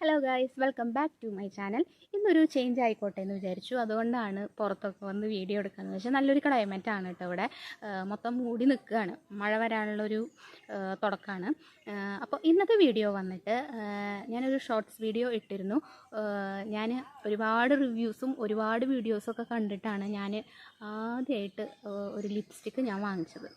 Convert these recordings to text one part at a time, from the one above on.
Hello guys, welcome back to my channel. ഇന്നൊരു change ആയിക്കോട്ടെ എന്ന് വിചാരിച്ചു. അതുകൊണ്ടാണ് പുറത്തൊക്കെ വന്ന് വീഡിയോ എടുക്കാമെന്ന് വെച്ചാൽ നല്ലൊരു ക്ലൈമറ്റാണ് കേട്ടോ. ഇവിടെ മൊത്തം മൂടി നിൽക്കുകയാണ്, മഴ വരാനുള്ളൊരു തുടക്കമാണ്. അപ്പോൾ ഇന്നത്തെ വീഡിയോ വന്നിട്ട് ഞാനൊരു ഷോർട്സ് വീഡിയോ ഇട്ടിരുന്നു. ഞാൻ ഒരുപാട് റിവ്യൂസും ഒരുപാട് വീഡിയോസൊക്കെ കണ്ടിട്ടാണ് ഞാൻ ആദ്യമായിട്ട് ഒരു ലിപ്സ്റ്റിക്ക് ഞാൻ വാങ്ങിച്ചത്.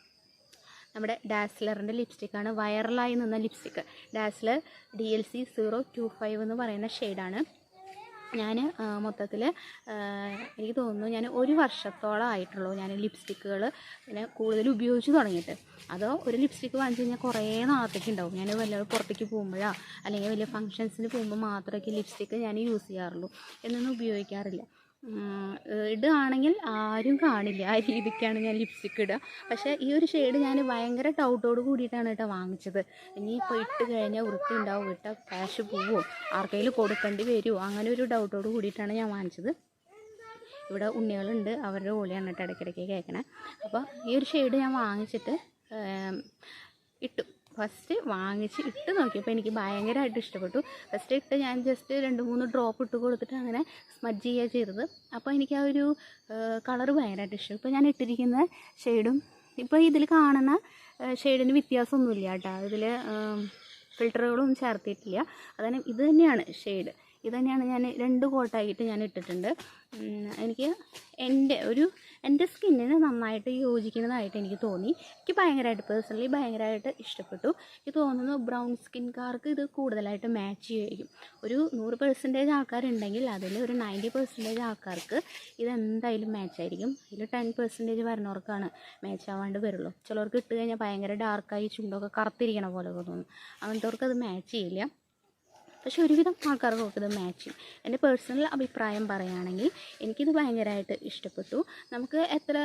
നമ്മുടെ ഡാസ്ലറിൻ്റെ ലിപ്സ്റ്റിക്കാണ്, വൈറലായി നിന്ന ലിപ്സ്റ്റിക്ക്. ഡാസ്ലർ DLC 025 എന്ന് പറയുന്ന ഷെയ്ഡാണ്. ഞാൻ മൊത്തത്തിൽ എനിക്ക് തോന്നുന്നു ഞാൻ ഒരു വർഷത്തോളം ആയിട്ടുള്ളൂ ഞാൻ ലിപ്സ്റ്റിക്കുകൾ പിന്നെ കൂടുതൽ ഉപയോഗിച്ച് തുടങ്ങിയിട്ട്. അതോ ഒരു ലിപ്സ്റ്റിക്ക് വാങ്ങിച്ച് കഴിഞ്ഞാൽ കുറേ നാളത്തേക്ക് ഉണ്ടാവും. ഞാൻ വല്ല പുറത്തേക്ക് പോകുമ്പോഴോ അല്ലെങ്കിൽ വലിയ ഫങ്ഷൻസിന് പോകുമ്പോൾ മാത്രമേ ലിപ്സ്റ്റിക്ക് ഞാൻ യൂസ് ചെയ്യാറുള്ളൂ, എന്നൊന്നും ഉപയോഗിക്കാറില്ല. ഇടുകയാണെങ്കിൽ ആരും കാണില്ല, ആ രീതിക്കാണ് ഞാൻ ലിപ്സ്റ്റിക്ക് ഇടുക. പക്ഷേ ഈ ഒരു ഷെയ്ഡ് ഞാൻ ഭയങ്കര ഡൗട്ടോട് കൂടിയിട്ടാണ് കേട്ടോ വാങ്ങിച്ചത്. ഇനിയിപ്പോൾ ഇട്ട് കഴിഞ്ഞാൽ വൃത്തി ഉണ്ടാവും, ഇട്ട ക്യാഷ് പോവുമോ, ആർക്കെങ്കിലും കൊടുക്കേണ്ടി വരുമോ, അങ്ങനെ ഒരു ഡൗട്ടോട് കൂടിയിട്ടാണ് ഞാൻ വാങ്ങിച്ചത്. ഇവിടെ ഉണ്ണികളുണ്ട്, അവരുടെ ഓളിയാണ് കേട്ടോ ഇടയ്ക്കിടയ്ക്ക് കേൾക്കണേ. അപ്പോൾ ഈ ഒരു ഷെയ്ഡ് ഞാൻ വാങ്ങിച്ചിട്ട് ഇട്ടു. ഫസ്റ്റ് വാങ്ങിച്ച് ഇട്ട് നോക്കിയപ്പോൾ എനിക്ക് ഭയങ്കരമായിട്ട് ഇഷ്ടപ്പെട്ടു. ഫസ്റ്റ് ഇട്ട് ഞാൻ ജസ്റ്റ് 2-3 ഡ്രോപ്പ് ഇട്ട് കൊടുത്തിട്ട് അങ്ങനെ സ്മഡ്ജ് ചെയ്യുക ചെയ്തത്. അപ്പോൾ എനിക്ക് ആ ഒരു കളറ് ഭയങ്കരമായിട്ട് ഇഷ്ടം. ഇപ്പോൾ ഞാൻ ഇട്ടിരിക്കുന്ന ഷെയ്ഡും ഇപ്പോൾ ഇതിൽ കാണുന്ന ഷെയ്ഡിന് വ്യത്യാസമൊന്നുമില്ല കേട്ടോ. ഇതിൽ ഫിൽറ്ററുകളൊന്നും ചേർത്തിട്ടില്ല. അതാണ് ഇത് തന്നെയാണ് ഷെയ്ഡ്. ഇത് തന്നെയാണ് ഞാൻ 2 കോട്ടായിട്ട് ഞാൻ ഇട്ടിട്ടുണ്ട്. എനിക്ക് എൻ്റെ സ്കിന്നിന് നന്നായിട്ട് യോജിക്കുന്നതായിട്ട് എനിക്ക് തോന്നി. എനിക്ക് ഭയങ്കരമായിട്ട് പേഴ്സണലി ഭയങ്കരമായിട്ട് ഇഷ്ടപ്പെട്ടു. എനിക്ക് തോന്നുന്നു ബ്രൗൺ സ്കിൻകാർക്ക് ഇത് കൂടുതലായിട്ട് മാച്ച് ചെയ്യുമായിരിക്കും. ഒരു 100% ആൾക്കാരുണ്ടെങ്കിൽ അതിൽ ഒരു 90% ആൾക്കാർക്ക് ഇതെന്തായാലും മാച്ചായിരിക്കും. ഇതിൽ 10% വരുന്നവർക്കാണ് മാച്ച് ആവാണ്ട് വരുള്ളൂ. ചിലർക്ക് ഇട്ട് കഴിഞ്ഞാൽ ഭയങ്കര ഡാർക്കായി ചുണ്ടൊക്കെ കറുത്തിരിക്കണ പോലെ തോന്നും. അങ്ങനത്തെവർക്ക് അത് മാച്ച് ചെയ്യില്ല. പക്ഷെ ഒരുവിധം ആൾക്കാർക്കൊക്കെ ഇത് മാച്ച് ചെയ്യും. എൻ്റെ പേഴ്സണൽ അഭിപ്രായം പറയുകയാണെങ്കിൽ എനിക്കിത് ഭയങ്കരമായിട്ട് ഇഷ്ടപ്പെട്ടു. നമുക്ക് എത്ര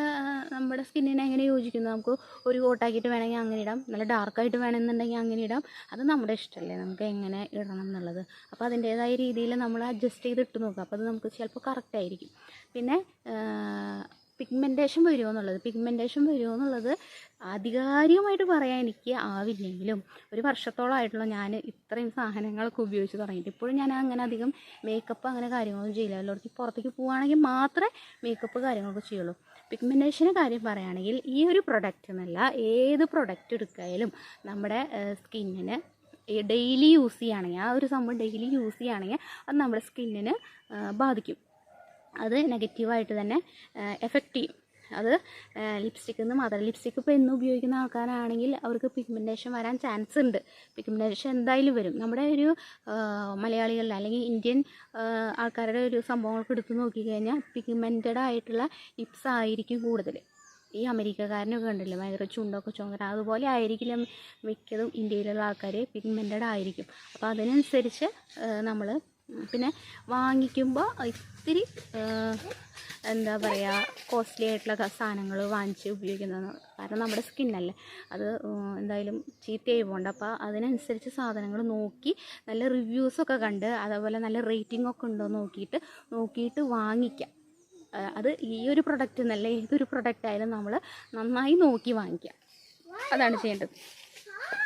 നമ്മുടെ സ്കിന്നിനെ എങ്ങനെ യോജിക്കുന്നു, നമുക്ക് ഒരു കോട്ടാക്കിയിട്ട് വേണമെങ്കിൽ അങ്ങനെ ഇടാം, നല്ല ഡാർക്കായിട്ട് വേണമെന്നുണ്ടെങ്കിൽ അങ്ങനെ ഇടാം. അത് നമ്മുടെ ഇഷ്ടമല്ലേ, നമുക്ക് എങ്ങനെ ഇടണം എന്നുള്ളത്. അപ്പോൾ അതിൻ്റേതായ രീതിയിൽ നമ്മൾ അഡ്ജസ്റ്റ് ചെയ്തിട്ട് നോക്കുക. അപ്പോൾ അത് നമുക്ക് ചിലപ്പോൾ കറക്റ്റായിരിക്കും. പിന്നെ പിഗ്മെൻറ്റേഷൻ വരുമോ എന്നുള്ളത് ആധികാരികമായിട്ട് പറയാൻ എനിക്ക് ആവില്ലെങ്കിലും ഒരു വർഷത്തോളമായിട്ടുള്ള ഞാൻ ഇത്രയും സാധനങ്ങളൊക്കെ ഉപയോഗിച്ച് തുടങ്ങിയിട്ട് ഇപ്പോഴും ഞാൻ അങ്ങനെ അധികം മേക്കപ്പ് അങ്ങനെ കാര്യങ്ങളൊന്നും ചെയ്യില്ല. എല്ലാവർക്കും പുറത്തേക്ക് പോവുകയാണെങ്കിൽ മാത്രമേ മേക്കപ്പ് കാര്യങ്ങളൊക്കെ ചെയ്യുള്ളൂ. പിഗ്മെൻറ്റേഷൻ്റെ കാര്യം പറയുകയാണെങ്കിൽ ഈ ഒരു പ്രൊഡക്റ്റ് എന്നല്ല, ഏത് പ്രൊഡക്റ്റ് എടുക്കായാലും നമ്മുടെ സ്കിന്നിന് ഡെയിലി യൂസ് ചെയ്യുകയാണെങ്കിൽ, ആ ഒരു സംഭവം ഡെയിലി യൂസ് ചെയ്യുകയാണെങ്കിൽ അത് നമ്മുടെ സ്കിന്നിന് ബാധിക്കും. അത് നെഗറ്റീവായിട്ട് തന്നെ എഫക്റ്റ് ചെയ്യും. അത് ലിപ്സ്റ്റിക്കിൽ നിന്ന് മാത്രം. ലിപ്സ്റ്റിക്ക് ഇപ്പോൾ എന്നും ഉപയോഗിക്കുന്ന ആൾക്കാരാണെങ്കിൽ അവർക്ക് പിഗ്മെൻറ്റേഷൻ വരാൻ ചാൻസ് ഉണ്ട്. പിഗ്മെൻറ്റേഷൻ എന്തായാലും വരും. നമ്മുടെ ഒരു മലയാളികളിൽ അല്ലെങ്കിൽ ഇന്ത്യൻ ആൾക്കാരുടെ ഒരു സംഭവങ്ങൾക്ക് എടുത്ത് നോക്കിക്കഴിഞ്ഞാൽ പിഗ്മെൻറ്റഡ് ആയിട്ടുള്ള ലിപ്സ് ആയിരിക്കും കൂടുതൽ. ഈ അമേരിക്കക്കാരനൊക്കെ ഉണ്ടല്ലോ ഭയങ്കര ചുണ്ടൊക്കെ ചുവന്ന, അതുപോലെ ആയിരിക്കില്ല മിക്കതും ഇന്ത്യയിലുള്ള ആൾക്കാർ പിഗ്മെൻറ്റഡ് ആയിരിക്കും. അപ്പോൾ അതിനനുസരിച്ച് നമ്മൾ പിന്നെ വാങ്ങിക്കുമ്പോൾ ഇത്തിരി എന്താ പറയുക, കോസ്റ്റ്ലി ആയിട്ടുള്ള സാധനങ്ങൾ വാങ്ങിച്ച് ഉപയോഗിക്കുന്നതാണ്. കാരണം നമ്മുടെ സ്കിന്നല്ലേ, അത് എന്തായാലും ചീത്തയായി പോകണ്ട. അപ്പോൾ അതിനനുസരിച്ച് സാധനങ്ങൾ നോക്കി നല്ല റിവ്യൂസൊക്കെ കണ്ട് അതേപോലെ നല്ല റേറ്റിംഗ് ഒക്കെ ഉണ്ടോ നോക്കിയിട്ട് വാങ്ങിക്കാം. അത് ഈ ഒരു പ്രൊഡക്റ്റ് എന്നല്ല, ഏതൊരു പ്രൊഡക്റ്റ് ആയാലും നമ്മൾ നന്നായി നോക്കി വാങ്ങിക്കാം. അതാണ് ചെയ്യേണ്ടത്.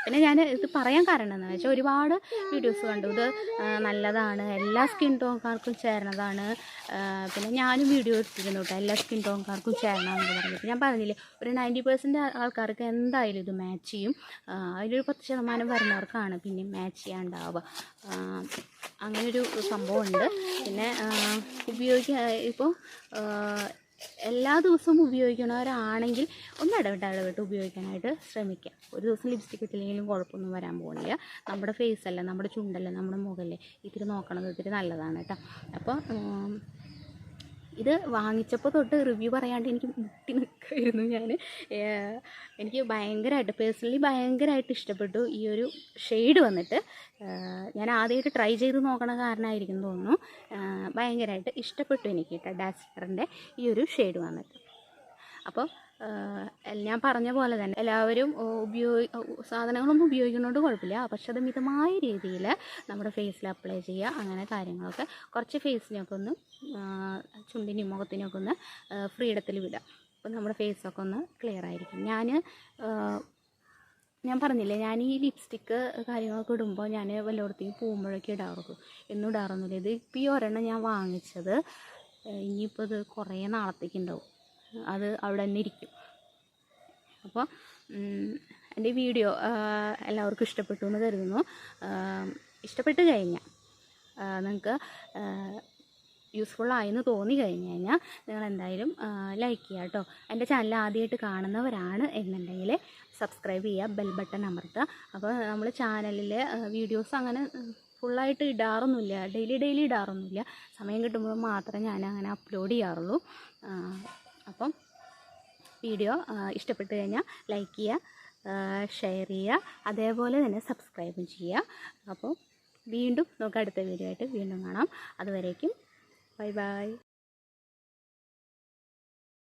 പിന്നെ ഞാൻ ഇത് പറയാൻ കാരണം എന്താണെന്ന് വെച്ചാൽ ഒരുപാട് വീഡിയോസ് കണ്ടു, ഇത് നല്ലതാണ്, എല്ലാ സ്കിൻ ടോൺകാർക്കും ചേർന്നതാണ്. പിന്നെ ഞാനും വീഡിയോ എടുത്തിരുന്നു കേട്ടോ, എല്ലാ സ്കിൻ ടോൺകാർക്കും ചേരണമെന്ന് പറഞ്ഞിട്ട്. ഞാൻ പറഞ്ഞില്ലേ, ഒരു 90% ആൾക്കാർക്ക് എന്തായാലും ഇത് മാച്ച് ചെയ്യും. അതിലൊരു 10% വരുന്നവർക്കാണ് പിന്നെ മാച്ച് ചെയ്യാണ്ടാവുക. അങ്ങനൊരു സംഭവമുണ്ട്. പിന്നെ ഇപ്പോൾ എല്ലാ ദിവസവും ഉപയോഗിക്കണവരാണെങ്കിൽ ഒന്ന് ഇടവിട്ട് ഉപയോഗിക്കാനായിട്ട് ശ്രമിക്കുക. ഒരു ദിവസം ലിപ്സ്റ്റിക്ക് ഇട്ടില്ലെങ്കിലും കുഴപ്പമൊന്നും വരാൻ പോകുന്നില്ല. നമ്മുടെ ഫേസല്ല, നമ്മുടെ ചുണ്ടല്ലേ, നമ്മുടെ മുഖല്ലേ, ഇത്തിരി നോക്കണത് ഇത്തിരി നല്ലതാണ് കേട്ടോ. അപ്പോൾ ഇത് വാങ്ങിച്ചപ്പോൾ തൊട്ട് റിവ്യൂ പറയാണ്ട് എനിക്ക് മുട്ടി നിൽക്കുമായിരുന്നു ഞാൻ. എനിക്ക് പേഴ്സണലി ഭയങ്കരമായിട്ട് ഇഷ്ടപ്പെട്ടു ഈ ഒരു ഷെയ്ഡ് വന്നിട്ട്. ഞാൻ ആദ്യമായിട്ട് ട്രൈ ചെയ്ത് നോക്കണ കാരണമായിരിക്കും തോന്നുന്നു. ഭയങ്കരമായിട്ട് ഇഷ്ടപ്പെട്ടു എനിക്ക് കേട്ടോ ഡാസ്ലറിൻ്റെ ഈ ഒരു ഷെയ്ഡ് വന്നിട്ട്. അപ്പോൾ ഞാൻ പറഞ്ഞ പോലെ തന്നെ എല്ലാവരും സാധനങ്ങളൊന്നും ഉപയോഗിക്കുന്നതുകൊണ്ട് കുഴപ്പമില്ല. പക്ഷെ അത് മിതമായ രീതിയിൽ നമ്മുടെ ഫേസിൽ അപ്ലൈ ചെയ്യുക, അങ്ങനെ കാര്യങ്ങളൊക്കെ. കുറച്ച് ഫേസിനൊക്കെ ഒന്ന് ചുണ്ടിനും മുഖത്തിനൊക്കെ ഒന്ന് ഫ്രീഡത്തിൽ വിടുക. അപ്പോൾ നമ്മുടെ ഫേസൊക്കെ ഒന്ന് ക്ലിയർ ആയിരിക്കും. ഞാൻ ഞാൻ പറഞ്ഞില്ലേ, ഞാൻ ഈ ലിപ്സ്റ്റിക്ക് കാര്യങ്ങളൊക്കെ ഇടുമ്പോൾ ഞാൻ വല്ലയിടത്തേക്ക് പോകുമ്പോഴൊക്കെ ഇടാറുള്ളൂ, എന്നും ഇടാറൊന്നുമില്ല. ഇത് ഇപ്പോൾ ഈ ഒരെണ്ണം ഞാൻ വാങ്ങിച്ചത് ഇനിയിപ്പോൾ ഇത് കുറേ നാളത്തേക്ക് ഉണ്ടാവും, അത് അവിടെ തന്നെ ഇരിക്കും. അപ്പോൾ എൻ്റെ വീഡിയോ എല്ലാവർക്കും ഇഷ്ടപ്പെട്ടു എന്ന് കരുതുന്നു. ഇഷ്ടപ്പെട്ട് കഴിഞ്ഞാൽ നിങ്ങൾക്ക് യൂസ്ഫുള്ളായെന്ന് തോന്നി കഴിഞ്ഞ് കഴിഞ്ഞാൽ നിങ്ങൾ എന്തായാലും ലൈക്ക് ചെയ്യുക കേട്ടോ. എൻ്റെ ചാനൽ ആദ്യമായിട്ട് കാണുന്നവരാണ് എന്നുണ്ടെങ്കിൽ സബ്സ്ക്രൈബ് ചെയ്യുക, ബെൽ ബട്ടൺ അമർത്തുക. അപ്പോൾ നമ്മൾ ചാനലിൽ വീഡിയോസ് അങ്ങനെ ഫുള്ളായിട്ട് ഇടാറൊന്നുമില്ല, ഡെയിലി ഇടാറൊന്നുമില്ല. സമയം കിട്ടുമ്പോൾ മാത്രമേ ഞാൻ അങ്ങനെ അപ്ലോഡ് ചെയ്യാറുള്ളൂ. അപ്പം വീഡിയോ ഇഷ്ടപ്പെട്ട് കഴിഞ്ഞാൽ ലൈക്ക് ചെയ്യുക, ഷെയർ ചെയ്യുക, അതേപോലെ തന്നെ സബ്സ്ക്രൈബും ചെയ്യുക. അപ്പോൾ വീണ്ടും നമുക്ക് അടുത്ത വീഡിയോ ആയിട്ട് വീണ്ടും കാണാം. അതുവരേക്കും ബൈ ബൈ.